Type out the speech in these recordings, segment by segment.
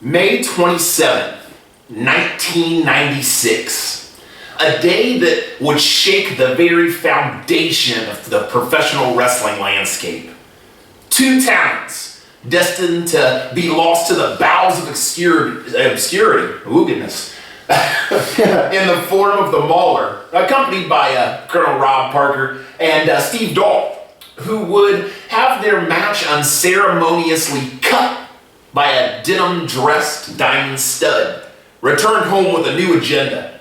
May 27th, 1996. A day that would shake the very foundation of the professional wrestling landscape. Two talents destined to be lost to the bowels of obscurity, goodness, in the form of the Mauler, accompanied by Colonel Rob Parker and Steve Dahl, who would have their match unceremoniously cut by a denim-dressed diamond stud, returned home with a new agenda.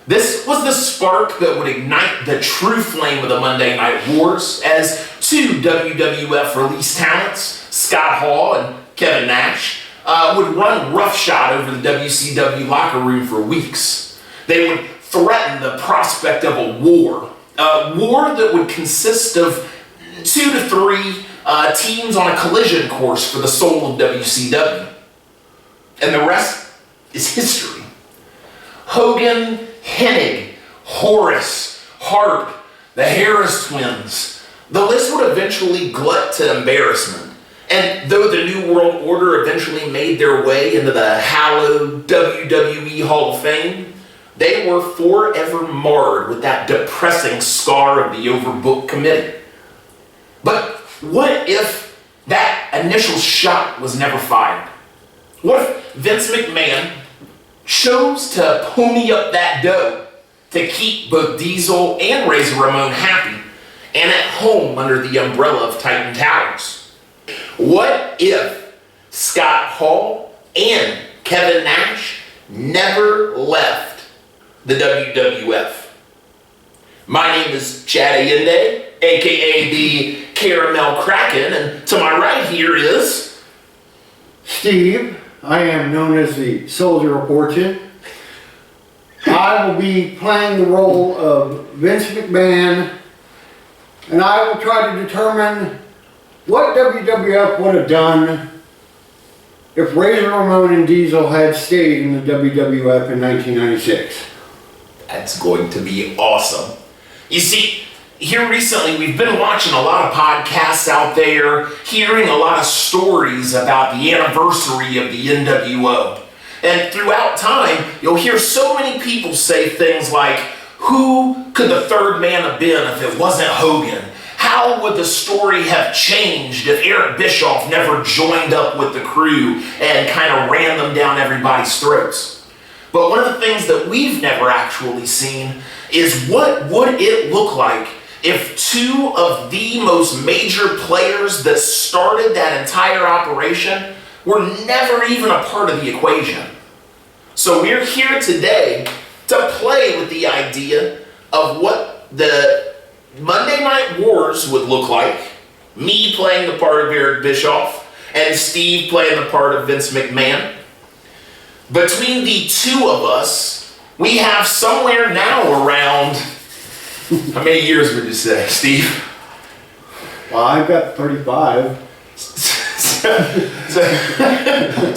This was the spark that would ignite the true flame of the Monday Night Wars as two WWF release talents, Scott Hall and Kevin Nash, would run roughshod over the WCW locker room for weeks. They would threaten the prospect of a war that would consist of 2 to 3 teams on a collision course for the soul of WCW. And the rest is history. Hogan, Hennig, Horace, Hart, the Harris twins. The list would eventually glut to embarrassment. And though the New World Order eventually made their way into the hallowed WWE Hall of Fame, they were forever marred with that depressing scar of the overbooked committee. But what if that initial shot was never fired? What if Vince McMahon chose to pony up that dough to keep both Diesel and Razor Ramon happy and at home under the umbrella of Titan Towers? What if Scott Hall and Kevin Nash never left the WWF? My name is Chad Allende, aka the Caramel Kraken, and to my right here is Steve. I am known as the Soldier of Fortune. I will be playing the role of Vince McMahon, and I will try to determine what WWF would have done if Razor Ramon and Diesel had stayed in the WWF in 1996. That's going to be awesome. You see, here recently we've been watching a lot of podcasts out there, hearing a lot of stories about the anniversary of the NWO. And throughout time, you'll hear so many people say things like, who could the third man have been if it wasn't Hogan? How would the story have changed if Eric Bischoff never joined up with the crew and kind of ran them down everybody's throats? But one of the things that we've never actually seen is what would it look like if two of the most major players that started that entire operation were never even a part of the equation. So we're here today to play with the idea of what the Monday Night Wars would look like, me playing the part of Eric Bischoff and Steve playing the part of Vince McMahon. Between the two of us, we have somewhere now around, how many years would you say, Steve? Well, I've got 35.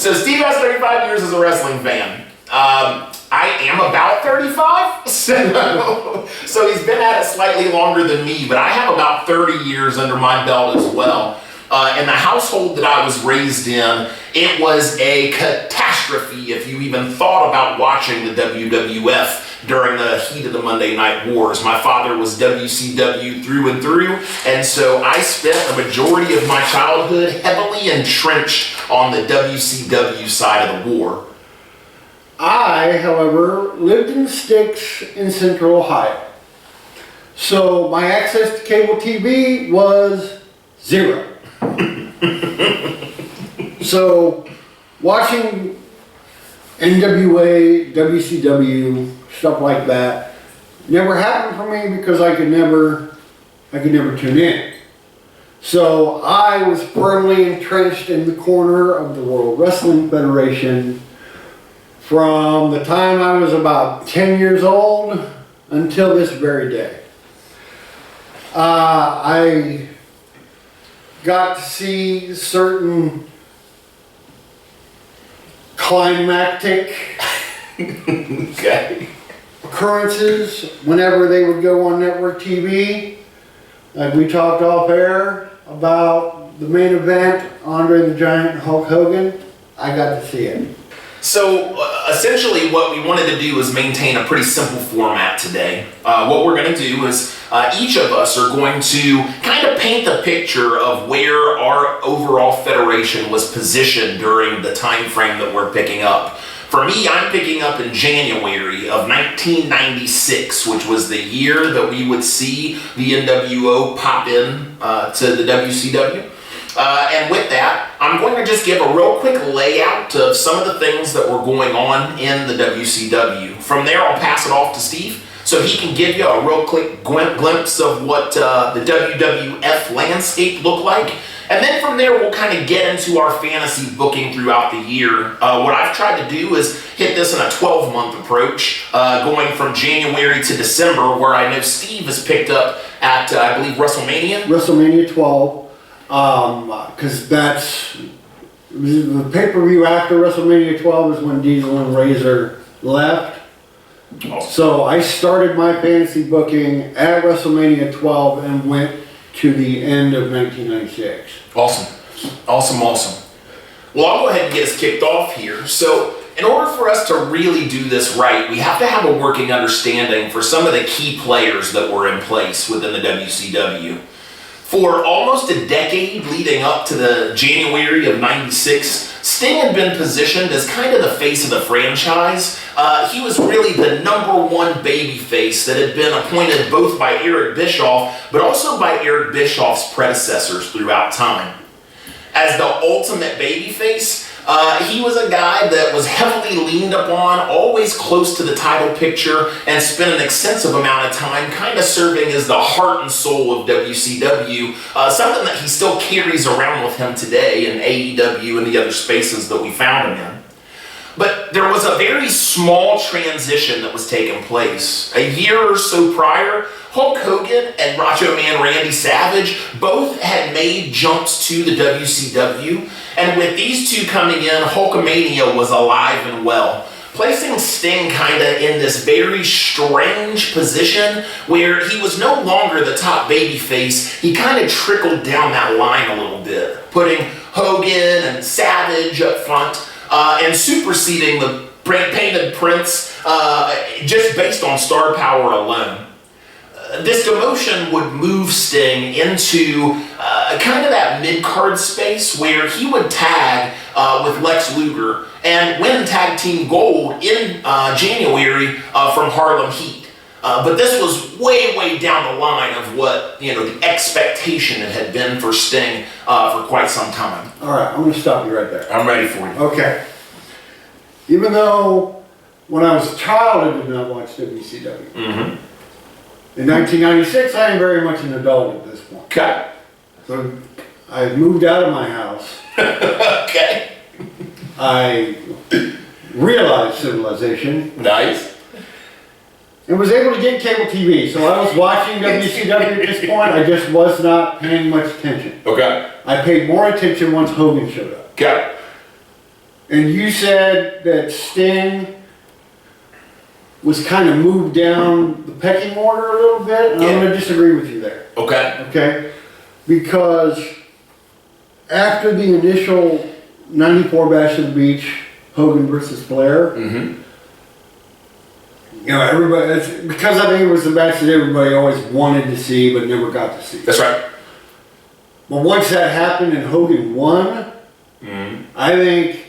So Steve has 35 years as a wrestling fan. I am about 35, so he's been at it slightly longer than me, but I have about 30 years under my belt as well. In the household that I was raised in, it was a catastrophe if you even thought about watching the WWF during the heat of the Monday Night Wars. My father was WCW through and through, and so I spent the majority of my childhood heavily entrenched on the WCW side of the war. I, however, lived in the sticks in Central Ohio. So my access to cable TV was 0. So watching NWA, WCW, stuff like that never happened for me because I could never tune in. So I was firmly entrenched in the corner of the World Wrestling Federation from the time I was about 10 years old until this very day. I got to see certain climactic occurrences whenever they would go on network TV. Like we talked off air about the main event, Andre the Giant, Hulk Hogan. I got to see it. So essentially what we wanted to do is maintain a pretty simple format today. What we're going to do is each of us are going to kind of paint the picture of where our overall federation was positioned during the time frame that we're picking up. For me, I'm picking up in January of 1996, which was the year that we would see the NWO pop in to the WCW. And with that, I'm going to just give a real quick layout of some of the things that were going on in the WCW. From there, I'll pass it off to Steve so he can give you a real quick glimpse of what the WWF landscape looked like. And then from there, we'll kind of get into our fantasy booking throughout the year. What I've tried to do is hit this in a 12-month approach, going from January to December, where I know Steve has picked up at, I believe, WrestleMania. WrestleMania 12. Because that's the pay-per-view after WrestleMania 12 is when Diesel and Razor left. Awesome. So I started my fantasy booking at WrestleMania 12 and went to the end of 1996. Awesome. Well, I'll go ahead and get us kicked off here. So in order for us to really do this right, we have to have a working understanding for some of the key players that were in place within the WCW. For almost a decade leading up to the January of 96, Sting had been positioned as kind of the face of the franchise. He was really the #1 babyface that had been appointed both by Eric Bischoff, but also by Eric Bischoff's predecessors throughout time. As the ultimate babyface, he was a guy that was heavily leaned upon, always close to the title picture, and spent an extensive amount of time kind of serving as the heart and soul of WCW, something that he still carries around with him today in AEW and the other spaces that we found him in. But there was a very small transition that was taking place. A year or so prior, Hulk Hogan and Macho Man Randy Savage both had made jumps to the WCW, and with these two coming in, Hulkamania was alive and well, placing Sting kind of in this very strange position where he was no longer the top babyface. He kind of trickled down that line a little bit, putting Hogan and Savage up front, and superseding the Painted Prince just based on star power alone. This demotion would move Sting into kind of that mid-card space where he would tag with Lex Luger and win tag team gold in January from Harlem Heat. But this was way down the line of what, the expectation it had been for Sting for quite some time. All right, I'm going to stop you right there. I'm ready for you. Okay. Even though when I was a child I did not watch WCW. Mm-hmm. In 1996, I am very much an adult at this point. Okay. So I moved out of my house. Okay. I realized civilization. Nice. And was able to get cable TV. So I was watching WCW at this point. I just was not paying much attention. Okay. I paid more attention once Hogan showed up. Okay. And you said that Sting was kind of moved down the pecking order a little bit, and I'm going to disagree with you there. Okay. Okay? Because after the initial 94 Bash of the Beach, Hogan versus Flair, Mm-hmm. Everybody, because I think it was the match that everybody always wanted to see but never got to see. That's right. But once that happened and Hogan won, Mm-hmm. I think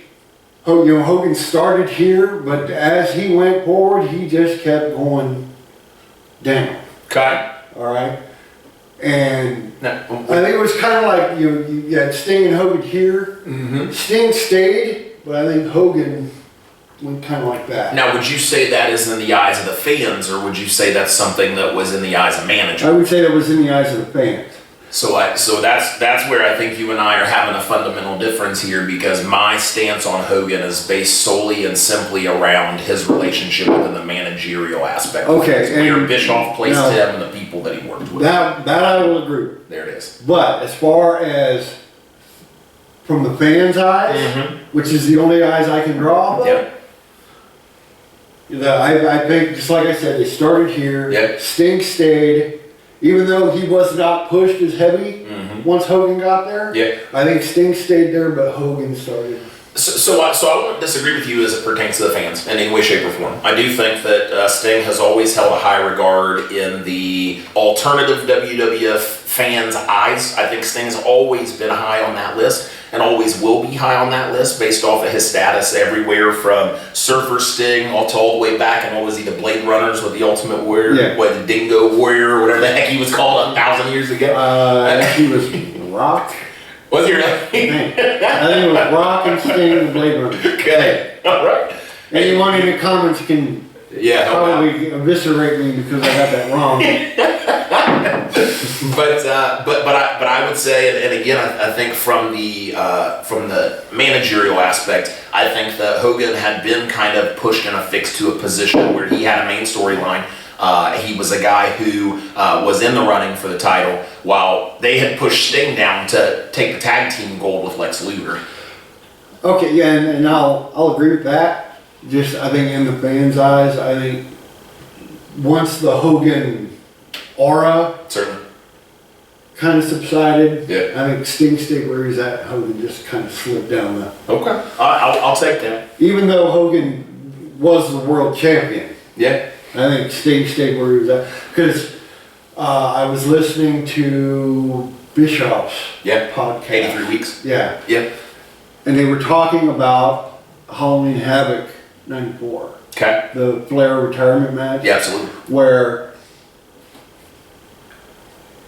Hogan started here, but as he went forward, he just kept going down. Okay. All right? And No. I think it was kind of like you had Sting and Hogan here. Mm-hmm. Sting stayed, but I think Hogan went kind of like that. Now, would you say that is in the eyes of the fans, or would you say that's something that was in the eyes of I management? would say that was in the eyes of the fans. So that's where I think you and I are having a fundamental difference here, because my stance on Hogan is based solely and simply around his relationship within the managerial aspect. Okay, Where and Bischoff placed now, him and the people that he worked with. That I will agree with. There it is. But as far as from the fans' eyes, Mm-hmm. which is the only eyes I can draw off of, Yep. I think, just like I said, they started here. Yep. Sting stayed. Even though he was not pushed as heavy Mm-hmm. once Hogan got there, Yep. I think Sting stayed there, but Hogan started. So I won't disagree with you as it pertains to the fans in any way, shape, or form. I do think that Sting has always held a high regard in the alternative WWF fans' eyes. I think Sting's always been high on that list and always will be high on that list based off of his status everywhere from Surfer Sting all the way back, and what was he, the Blade Runners with the Ultimate Warrior, the Dingo Warrior, or whatever the heck he was called 1,000 years ago. He was Rock. Was he really? I think it was Rock and Sting and the Blade Runner. Okay, all right. Anyone in the comments can probably eviscerate me because I got that wrong. but I would say, and again, I think from the managerial aspect, I think that Hogan had been kind of pushed and affixed to a position where he had a main storyline. He was a guy who was in the running for the title, while they had pushed Sting down to take the tag team gold with Lex Luger. Okay, yeah, and I'll agree with that. Just, I think in the fans' eyes, I think once the Hogan aura Certainly. kind of subsided, Yeah. I think Sting stayed where he's at. Hogan just kind of slipped down the... Okay. I'll take that. Even though Hogan was the world champion, Yeah. I think Sting stayed where he was at. Because I was listening to Bischoff's podcast. 83 weeks. Yeah. Yeah. And they were talking about Halloween Havoc 94. Okay. The Flair retirement match. Yeah, absolutely. Where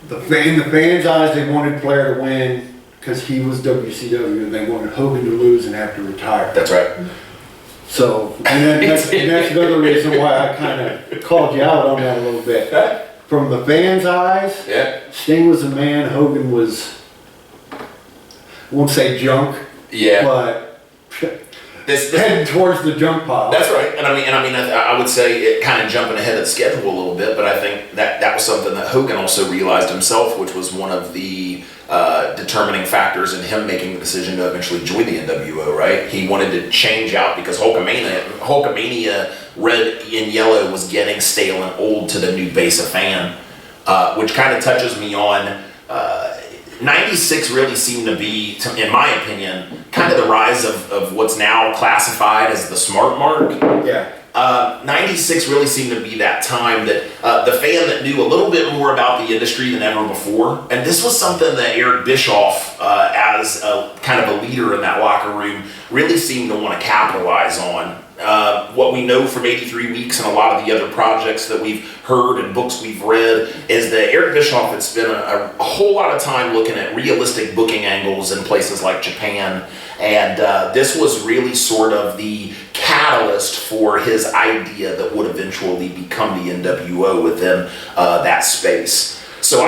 in the fans' eyes, they wanted Flair to win because he was WCW, and they wanted Hogan to lose and have to retire. That's right. So, and that's another reason why I kind of called you out on that a little bit. From the fans' eyes, Sting was a man, Hogan was, I won't say junk, but heading towards the junk pile. That's right. And I would say it kind of jumping ahead of the schedule a little bit, but I think that was something that Hogan also realized himself, which was one of the determining factors in him making the decision to eventually join the NWO, right? He wanted to change out because Hulkamania red and yellow was getting stale and old to the new base of fan, which kind of touches me on 96 really seemed to be, in my opinion, kind of the rise of what's now classified as the smart mark. Yeah. 96 really seemed to be that time that the fan that knew a little bit more about the industry than ever before. And this was something that Eric Bischoff, as a kind of a leader in that locker room, really seemed to want to capitalize on. What we know from 83 Weeks and a lot of the other projects that we've heard and books we've read is that Eric Bischoff had spent a whole lot of time looking at realistic booking angles in places like Japan, and this was really sort of the catalyst for his idea that would eventually become the NWO within that space. So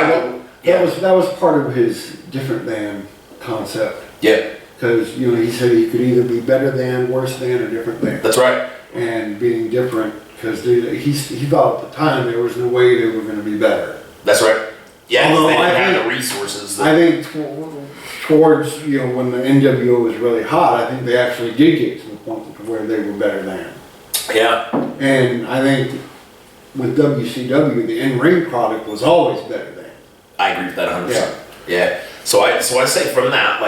that was part of his different than concept. Yeah. Because, he said he could either be better than, worse than, or different than. That's right. And being different, because he thought at the time there was no way they were going to be better. That's right. Yeah, although they didn't have the resources. I think towards, when the NWO was really hot, I think they actually did get to the point where they were better than. Yeah. And I think with WCW, the in-ring product was always better than. I agree with that 100%. Yeah. So I say from that,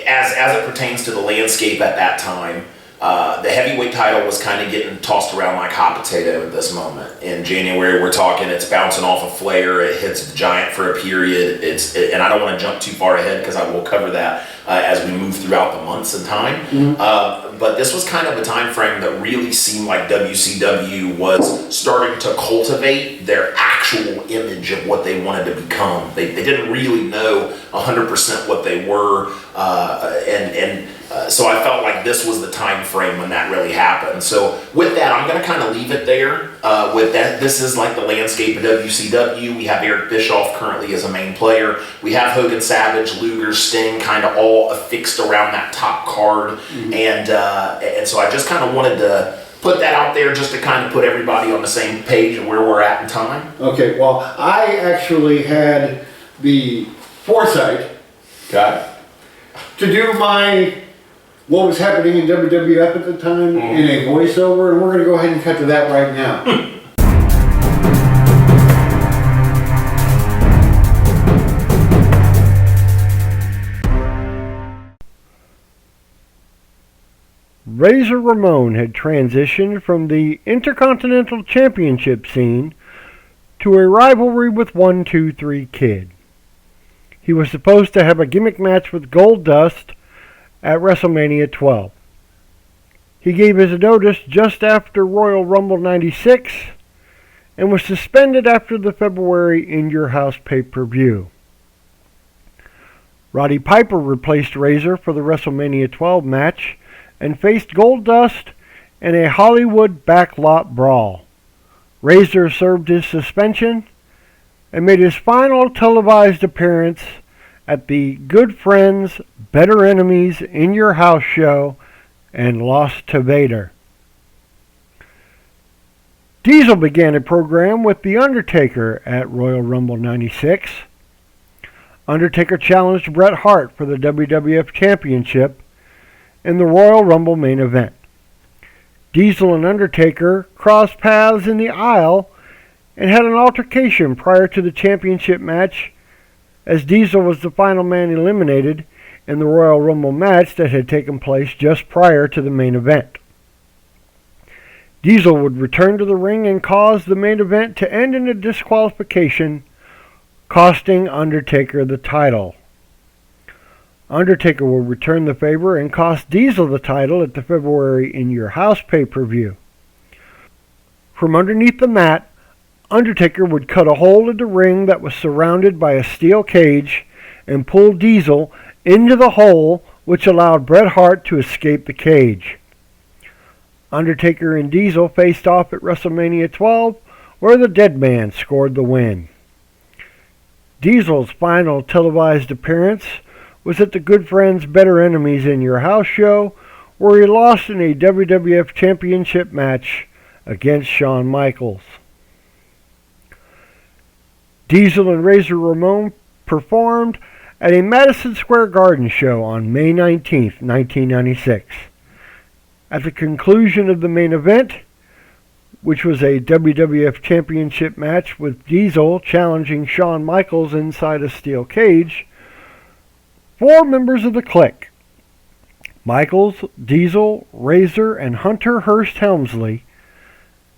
as it pertains to the landscape at that time, the heavyweight title was kind of getting tossed around like hot potato at this moment. In January, we're talking it's bouncing off a Flair, it hits the Giant for a period. And I don't want to jump too far ahead because I will cover that as we move throughout the months and time. Mm-hmm. But this was kind of a time frame that really seemed like WCW was starting to cultivate their actual image of what they wanted to become. They didn't really know 100% what they were, so I felt like this was the time frame when that really happened. So with that, I'm going to kind of leave it there. With that, this is like the landscape of WCW. We have Eric Bischoff currently as a main player. We have Hogan, Savage, Luger, Sting kind of all affixed around that top card. Mm-hmm. And so I just kind of wanted to put that out there just to kind of put everybody on the same page of where we're at in time. Okay, well, I actually had the foresight to do what was happening in WWF at the time in a voiceover, and we're going to go ahead and cut to that right now. Razor Ramon had transitioned from the Intercontinental Championship scene to a rivalry with 1-2-3 Kid. He was supposed to have a gimmick match with Goldust at WrestleMania 12. He gave his notice just after Royal Rumble 96 and was suspended after the February In Your House pay-per-view. Roddy Piper replaced Razor for the WrestleMania 12 match and faced Goldust in a Hollywood backlot brawl. Razor served his suspension and made his final televised appearance at the Good Friends, Better Enemies In Your House show and lost to Vader. Diesel began a program with The Undertaker at Royal Rumble 96. Undertaker challenged Bret Hart for the WWF Championship in the Royal Rumble main event. Diesel and Undertaker crossed paths in the aisle and had an altercation prior to the championship match, as Diesel was the final man eliminated in the Royal Rumble match that had taken place just prior to the main event. Diesel would return to the ring and cause the main event to end in a disqualification, costing Undertaker the title. Undertaker will return the favor and cost Diesel the title at the February In Your House pay-per-view. From underneath the mat, Undertaker would cut a hole in the ring that was surrounded by a steel cage and pull Diesel into the hole, which allowed Bret Hart to escape the cage. Undertaker and Diesel faced off at WrestleMania 12, where the Dead Man scored the win. Diesel's final televised appearance was at the Good Friends, Better Enemies In Your House show, where he lost in a WWF Championship match against Shawn Michaels. Diesel and Razor Ramon performed at a Madison Square Garden show on May 19, 1996. At the conclusion of the main event, which was a WWF Championship match with Diesel challenging Shawn Michaels inside a steel cage, 4 members of the Clique, Michaels, Diesel, Razor, and Hunter Hearst Helmsley,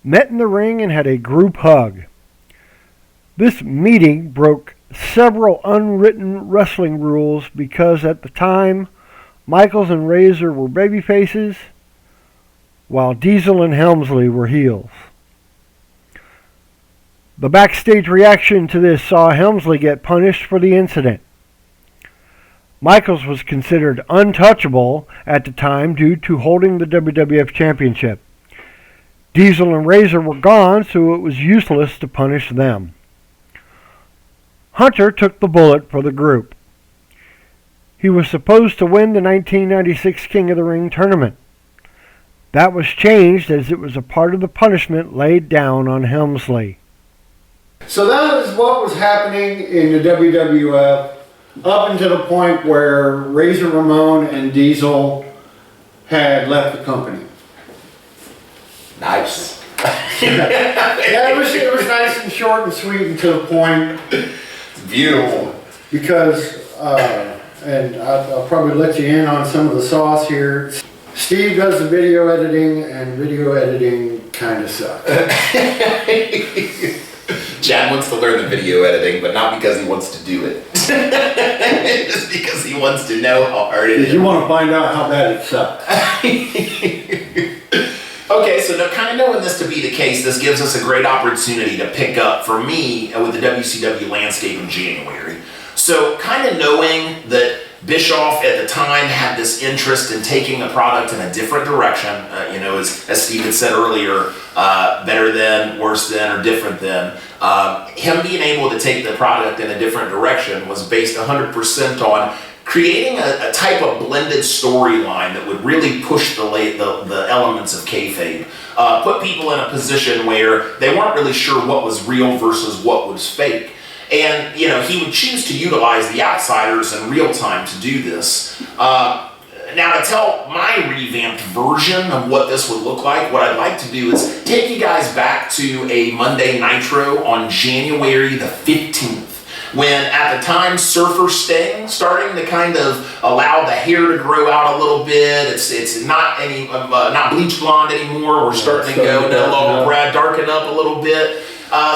met in the ring and had a group hug. This meeting broke several unwritten wrestling rules because at the time, Michaels and Razor were babyfaces, while Diesel and Helmsley were heels. The backstage reaction to this saw Helmsley get punished for the incident. Michaels was considered untouchable at the time due to holding the WWF Championship. Diesel and Razor were gone, so it was useless to punish them. Hunter took the bullet for the group. He was supposed to win the 1996 King of the Ring tournament. That was changed as it was a part of the punishment laid down on Helmsley. So that is what was happening in the WWF up until the point where Razor Ramon and Diesel had left the company. Nice. Yeah, it was nice and short and sweet and to the point. It's beautiful. Because, and I'll probably let you in on some of the sauce here. Steve does the video editing, and video editing kind of sucks. Chad wants to learn the video editing, but not because he wants to do it. Just because he wants to know how hard it is. You want to find out how bad it sucks. Okay, so now kind of knowing this to be the case, this gives us a great opportunity to pick up, for me, with the WCW landscape in January. So kind of knowing that Bischoff at the time had this interest in taking the product in a different direction, as Steve had said earlier, better than, worse than, or different than. Him being able to take the product in a different direction was based 100% on creating a type of blended storyline that would really push the elements of kayfabe. Put people in a position where they weren't really sure what was real versus what was fake. And, he would choose to utilize the outsiders in real time to do this. Now, to tell my revamped version of what this would look like, what I'd like to do is take you guys back to a Monday Nitro on January the 15th. when at the time Surfer Sting starting to kind of allow the hair to grow out a little bit. It's not not bleach blonde anymore. We're starting to go into a little darken up a little bit.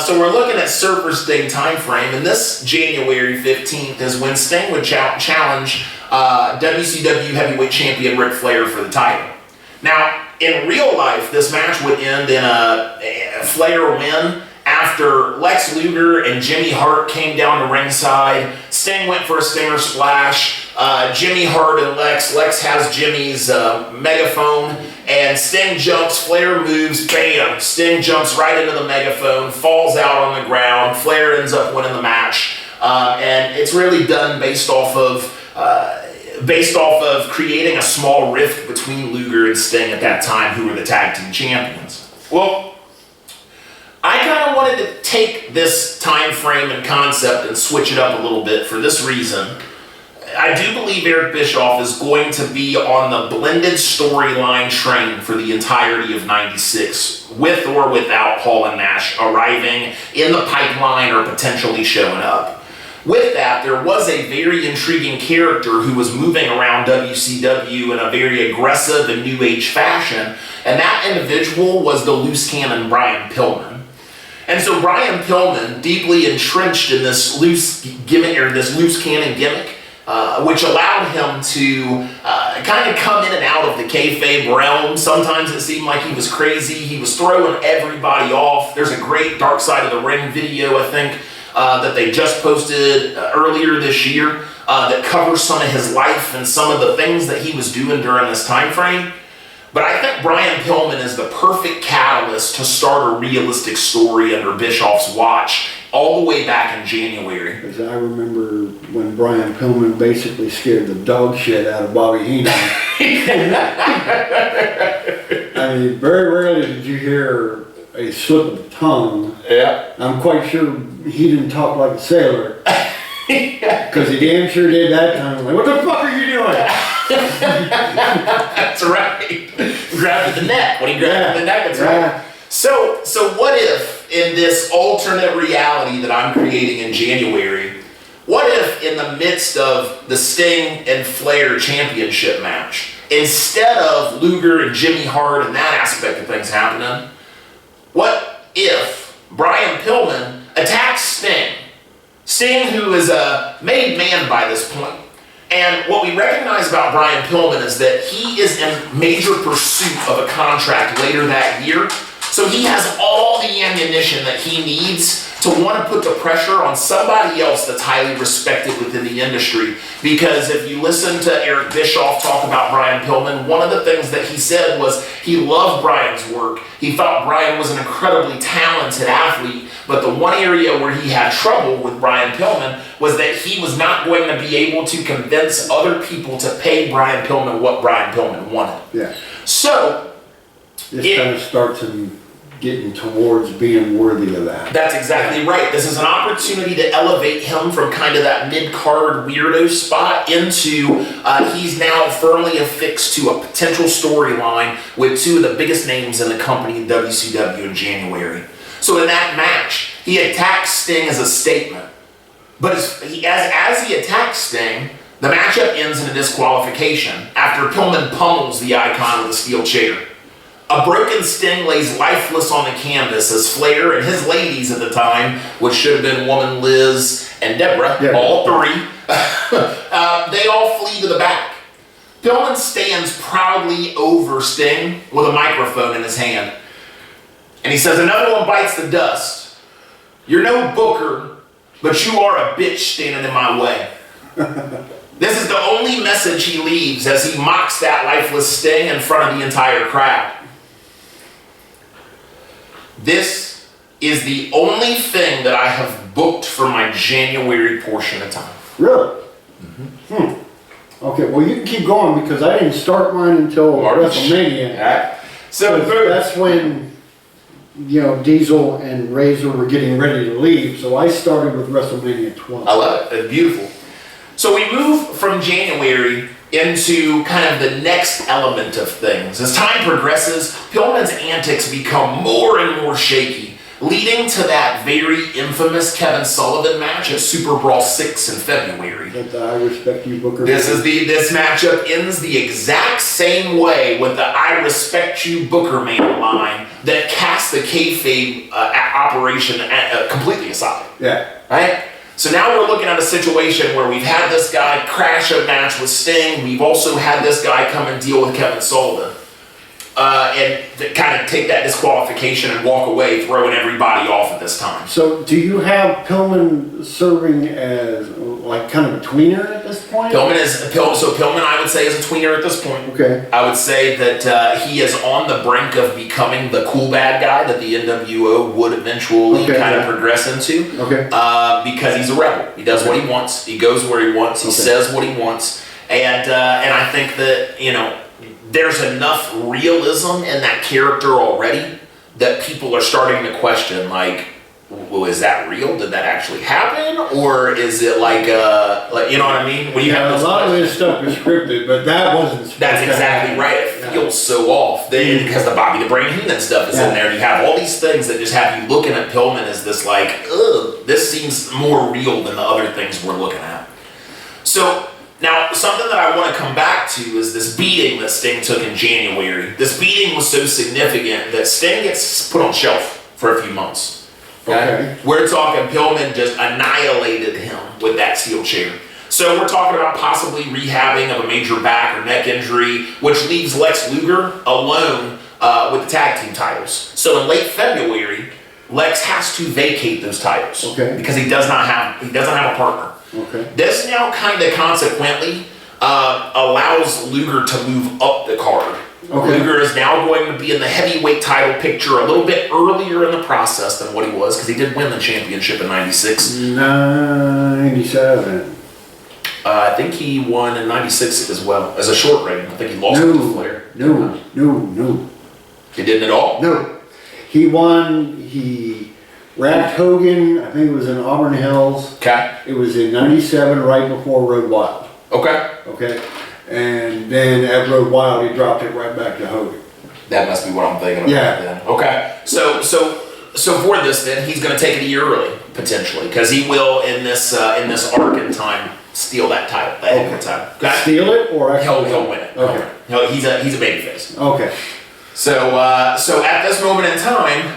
So we're looking at Surfer Sting time frame, and this January 15th is when Sting would challenge WCW Heavyweight Champion Ric Flair for the title. Now, in real life, this match would end in a Flair win after Lex Luger and Jimmy Hart came down to ringside. Sting went for a Stinger Splash. Jimmy Hart and Lex has Jimmy's megaphone, and Sting jumps, Flair moves, bam! Sting jumps right into the megaphone, falls out on the ground. Flair ends up winning the match, and it's really done based off of creating a small rift between Luger and Sting at that time, who were the tag team champions. Well, I kind of wanted to take this time frame and concept and switch it up a little bit for this reason. I do believe Eric Bischoff is going to be on the blended storyline train for the entirety of '96, with or without Hall and Nash arriving in the pipeline or potentially showing up. With that, there was a very intriguing character who was moving around WCW in a very aggressive and new age fashion, and that individual was the loose cannon Brian Pillman. And so Brian Pillman, deeply entrenched in this loose gimmick, or this loose cannon gimmick, which allowed him to kind of come in and out of the kayfabe realm. Sometimes it seemed like he was crazy. He was throwing everybody off. There's a great Dark Side of the Ring video, I think, that they just posted earlier this year that covers some of his life and some of the things that he was doing during this time frame. But I think Brian Pillman is the perfect catalyst to start a realistic story under Bischoff's watch, all the way back in January. Because I remember when Brian Pillman basically scared the dog shit out of Bobby Heenan. I mean, very rarely did you hear a slip of the tongue. Yeah. I'm quite sure he didn't talk like a sailor. Because he damn sure did that time. Like, what the fuck are you doing? That's right. Grabbed the neck. When he grabbed the neck, that's right. So what if, in this alternate reality that I'm creating in January, what if in the midst of the Sting and Flair championship match, instead of Luger and Jimmy Hart and that aspect of things happening, what if Brian Pillman attacks Sting? Sting, who is a made man by this point. And what we recognize about Brian Pillman is that he is in major pursuit of a contract later that year. So he has all the ammunition that he needs to want to put the pressure on somebody else that's highly respected within the industry. Because if you listen to Eric Bischoff talk about Brian Pillman, one of the things that he said was he loved Brian's work. He thought Brian was an incredibly talented athlete, but the one area where he had trouble with Brian Pillman was that he was not going to be able to convince other people to pay Brian Pillman what Brian Pillman wanted. Yeah. So this kind of starts him getting towards being worthy of that. That's exactly right. This is an opportunity to elevate him from kind of that mid-card weirdo spot into he's now firmly affixed to a potential storyline with two of the biggest names in the company in WCW in January. So in that match, he attacks Sting as a statement. But as he attacks Sting, the matchup ends in a disqualification after Pillman pummels the icon with a steel chair. A broken Sting lays lifeless on the canvas as Flair and his ladies at the time, which should have been Woman Liz and Deborah, all three, they all flee to the back. Pillman stands proudly over Sting with a microphone in his hand. And he says, "Another one bites the dust. You're no booker, but you are a bitch standing in my way." This is the only message he leaves as he mocks that lifeless Sting in front of the entire crowd. This is the only thing that I have booked for my January portion of time. Really? Mm-hmm. Okay, well you can keep going because I didn't start mine until WrestleMania. Right. So that's when, you know, Diesel and Razor were getting ready to leave, so I started with WrestleMania 12. I love it. It's beautiful. So we move from January into kind of the next element of things. As time progresses, Pillman's antics become more and more shaky. leading to that very infamous Kevin Sullivan match at Super Brawl 6 in February. But I respect you, Booker. This matchup ends the exact same way with the "I respect you, Booker Man" line that casts the kayfabe operation completely aside. Yeah. Right? So now we're looking at a situation where we've had this guy crash a match with Sting. We've also had this guy come and deal with Kevin Sullivan. And kind of take that disqualification and walk away, throwing everybody off at this time. So do you have Pillman serving as like kind of a tweener at this point? Pillman, I would say, is a tweener at this point. Okay. I would say that he is on the brink of becoming the cool bad guy that the NWO would eventually kind of progress into. Okay. Because he's a rebel. He does what he wants. He goes where he wants. He says what he wants. And I think that, there's enough realism in that character already that people are starting to question, like, well, is that real? Did that actually happen? Or is it like you know what I mean? When you have a lot of this stuff is scripted, but that wasn't. That's exactly right. It feels so off. Because the Bobby the Brain Heenan stuff is in there. You have all these things that just have you looking at Pillman as this like, ugh, this seems more real than the other things we're looking at. So, now, something that I want to come back to is this beating that Sting took in January. This beating was so significant that Sting gets put on shelf for a few months. Okay. We're talking Pillman just annihilated him with that steel chair. So we're talking about possibly rehabbing of a major back or neck injury, which leaves Lex Luger alone with the tag team titles. So in late February, Lex has to vacate those titles because he doesn't have a partner. Okay. This now kind of consequently allows Luger to move up the card. Okay. Luger is now going to be in the heavyweight title picture a little bit earlier in the process than what he was, because he did win the championship in '96. 97. I think he won in '96 as well, as a short reign. I think he lost to Flair. No. He didn't at all? No. He won, he wrapped Hogan, I think it was in Auburn Hills. Okay. It was in '97, right before Road Wild. Okay. And then at Road Wild, he dropped it right back to Hogan. That must be what I'm thinking about then. Okay. So for this then, he's going to take it a year early, potentially, because he will, in this arc in time, steal that title, that heavyweight title. Okay. Steal it or actually he'll win it. Okay. No, he's a babyface. Okay. So at this moment in time,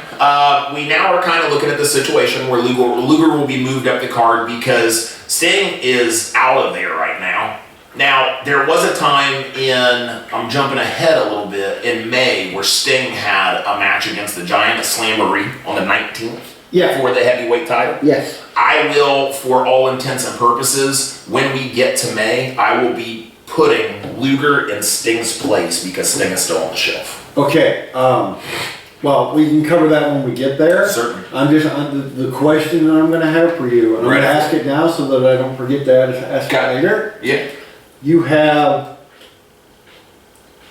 we now are kind of looking at the situation where Luger will be moved up the card because Sting is out of there right now. Now, there was a time I'm jumping ahead a little bit, in May, where Sting had a match against the Giant at Slamboree on the 19th for the heavyweight title. Yes. I will, for all intents and purposes, when we get to May, I will be putting Luger in Sting's place because Sting is still on the shelf. Okay, well, we can cover that when we get there. Certainly. The question that I'm going to have for you, and I'm going to ask it now so that I don't forget to ask it later. Yeah. You have,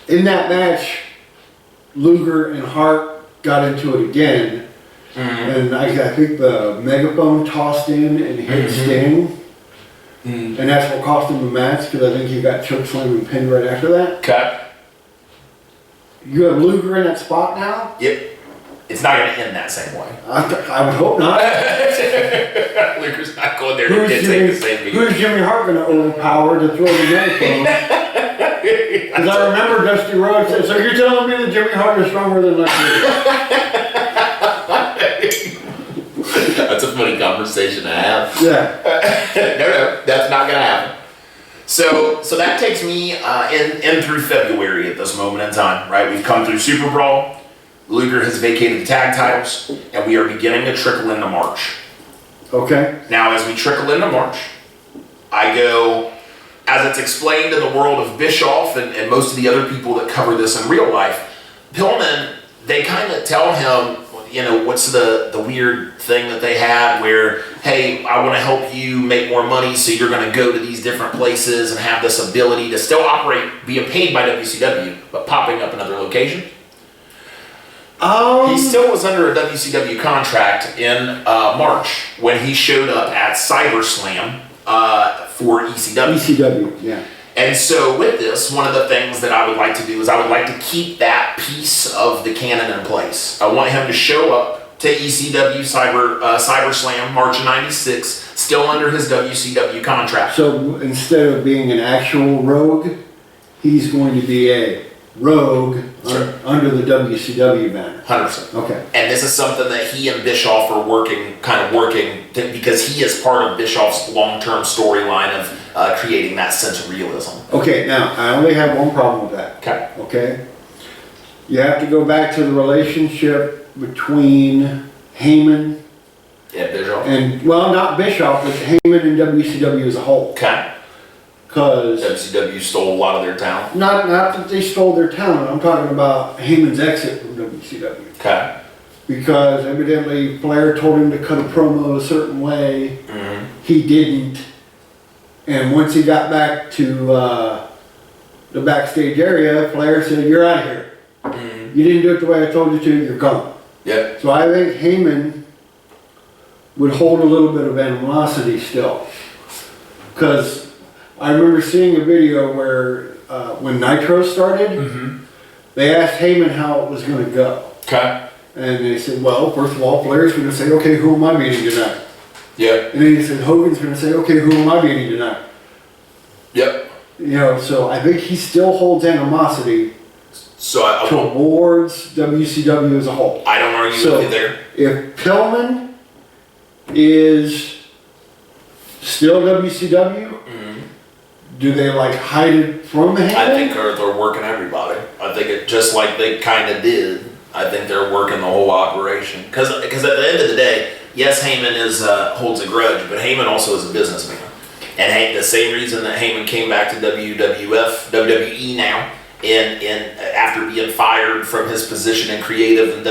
in that match, Luger and Hart got into it again, and I think the megaphone tossed in and hit Sting, and that's what cost him the match, because I think he got chokeslammed and pinned right after that. Okay. You have Luger in that spot now? Yep. It's not going to end that same way. I would hope not. Luger's not going there to take the same beat. Who's Jimmy Hart going to overpower to throw the megaphone? Because I remember Dusty Rhodes said, so you're telling me that Jimmy Hart is stronger than Lex Luger? That's a funny conversation to have. Yeah. No, that's not going to happen. So that takes me in through February at this moment in time, right? We've come through Super Brawl. Luger has vacated the tag titles, and we are beginning to trickle into March. Okay. Now, as we trickle into March, I go, as it's explained in the world of Bischoff and most of the other people that cover this in real life, Pillman, they kind of tell him, what's the weird thing that they had where, hey, I want to help you make more money, so you're going to go to these different places and have this ability to still operate, being paid by WCW, but popping up in other locations. He still was under a WCW contract in March when he showed up at CyberSlam for ECW. ECW, yeah. And so with this, one of the things that I would like to do is I would like to keep that piece of the canon in place. I want him to show up to ECW Cyberslam March of '96, still under his WCW contract. So instead of being an actual rogue, he's going to be a rogue under the WCW banner. 100%. Okay. And this is something that he and Bischoff are working because he is part of Bischoff's long-term storyline of creating that sense of realism. Okay, now, I only have one problem with that. Okay. Okay? You have to go back to the relationship between Heyman Yeah, Bischoff. and, well, not Bischoff, but Heyman and WCW as a whole. Okay. Because, WCW stole a lot of their talent. not that they stole their talent, I'm talking about Heyman's exit from WCW. Okay. Because evidently Flair told him to cut a promo a certain way, Mm-hmm. he didn't. And once he got back to the backstage area, Flair said, "You're out of here. Mm-hmm. You didn't do it the way I told you to, you're gone." Yep. So I think Heyman would hold a little bit of animosity still. Because I remember seeing a video where when Nitro started, Mm-hmm. they asked Heyman how it was going to go. Okay. And they said, well, first of all, Flair's going to say, okay, who am I beating tonight? Yep. And then he said, Hogan's going to say, okay, who am I beating tonight? Yep. You know, so I think he still holds animosity So I towards WCW as a whole. don't argue So- with you there. If Pillman is still WCW, Mm-hmm. do they like hide it from Heyman? I think they're working everybody. I think it just like they kind of did. I think they're working the whole operation because at the end of the day, yes, Heyman holds a grudge, but Heyman also is a businessman. And the same reason that Heyman came back to WWE now, and after being fired from his position in creative and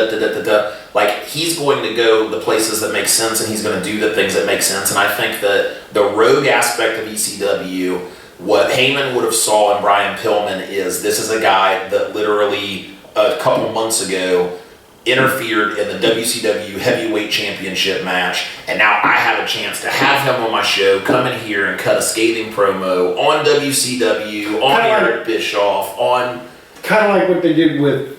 like he's going to go the places that make sense and he's going to do the things that make sense. And I think that the rogue aspect of ECW, what Heyman would have saw in Brian Pillman is this is a guy that literally a couple months ago interfered in the WCW Heavyweight Championship match, and now I have a chance to have him on my show, come in here and cut a scathing promo on WCW, on Eric Bischoff, on... Kind of like what they did with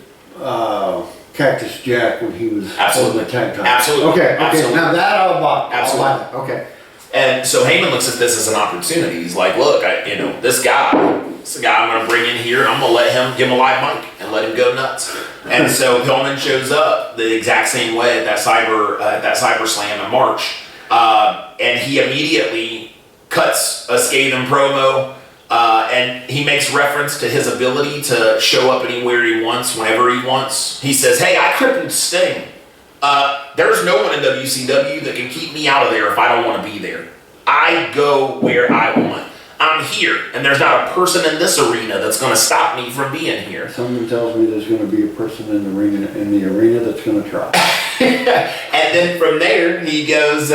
Cactus Jack when he was holding the tag title. Absolutely. Okay, Absolutely. now that I'll buy. Absolutely. I'll buy that. Okay. And so Heyman looks at this as an opportunity. He's like, look, this guy I'm going to bring in here, and I'm going to give him a live mic and let him go nuts. And so Pillman shows up the exact same way at that Cyber Slam in March, and he immediately cuts a scathing promo, and he makes reference to his ability to show up anywhere he wants, whenever he wants. He says, "Hey, I crippled Sting. There's no one in WCW that can keep me out of there if I don't want to be there. I go where I want. I'm here, and there's not a person in this arena that's going to stop me from being here." Something tells me there's going to be a person in the arena that's going to try. And then from there, he goes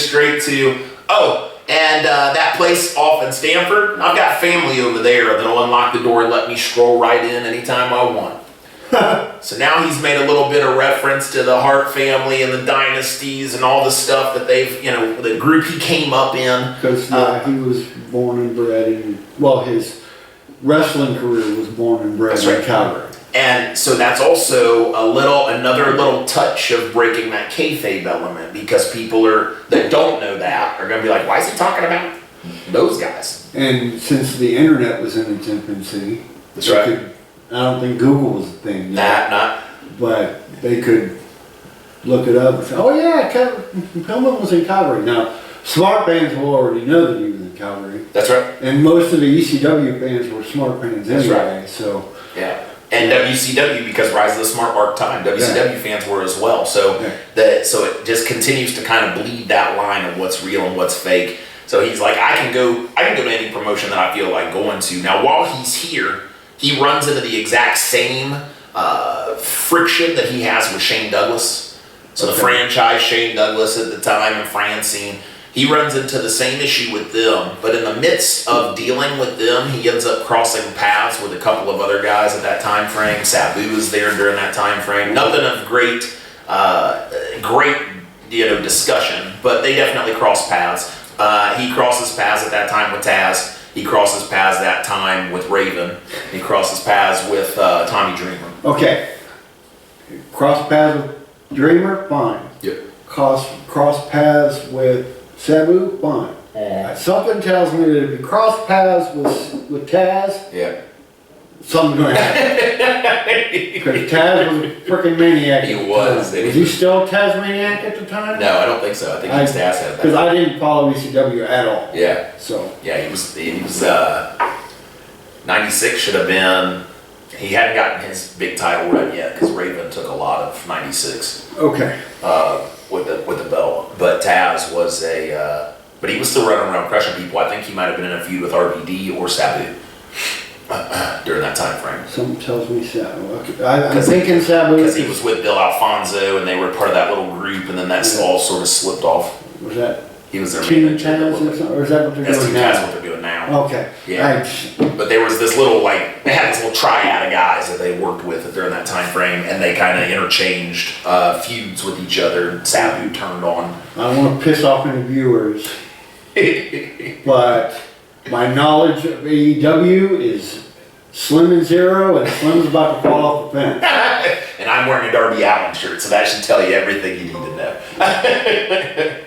straight to, and that place off in Stamford, I've got family over there that'll unlock the door and let me stroll right in anytime I want. So now he's made a little bit of reference to the Hart family and the dynasties and all the stuff that they've, the group he came up in. Because he was born and bred in, his wrestling career was born and bred in Calgary. And so that's also another little touch of breaking that kayfabe element, because people that don't know that are going to be like, why is he talking about those guys? And since the internet was in its infancy, That's right. I don't think Google was a thing yet. But they could look it up and say, oh yeah, Pillman was in Calgary. Now, smart fans will already know that he was in Calgary. That's right. And most of the ECW fans were smart fans anyway. That's right. So yeah. And WCW, because Rise of the Smart Mark time, WCW fans were as well. So so it just continues to kind of bleed that line of what's real and what's fake. So he's like, I can go to any promotion that I feel like going to. Now, while he's here, he runs into the exact same friction that he has with Shane Douglas. So the franchise Shane Douglas at the time and Francine, he runs into the same issue with them, but in the midst of dealing with them, he ends up crossing paths with a couple of other guys at that time frame. Sabu was there during that time frame. Nothing of great discussion, but they definitely cross paths. He crosses paths at that time with Taz. He crosses paths that time with Raven. He crosses paths with Tommy Dreamer. okay, cross paths with Dreamer, fine. Yep. Cross paths with Sabu, fine. Something tells me that if you cross paths with Taz, Yeah. something's gonna happen. Because Taz was a freaking maniac. He at the was. time. Was he still Tasmaniac at the time? No, I don't think so. I think he was Taz at Because that. I didn't follow ECW at all. Yeah. So, Yeah, he was 96 should have been, he hadn't gotten his big title run yet because Raven took a lot of 96 okay. with the belt. But Taz was but he was still running around crushing people. I think he might have been in a feud with RVD or Sabu during that time frame. Something tells me Sabu. Okay. I'm thinking Sabu. Because he was with Bill Alfonso and they were part of that little group, and then that's all sort of slipped off. Was that He was their Team manager. Taz or is that what they're That's doing Team Taz, now? what they're doing now. Okay. Yeah. But there was this little, like, they had this little triad of guys that they worked with during that time frame, and they kind of interchanged feuds with each other. Sabu turned on. I don't want to piss off any viewers, but my knowledge of AEW is Slim and Zero, and Slim's about to fall off the fence. And I'm wearing a Darby Allin shirt, so that should tell you everything you need to know.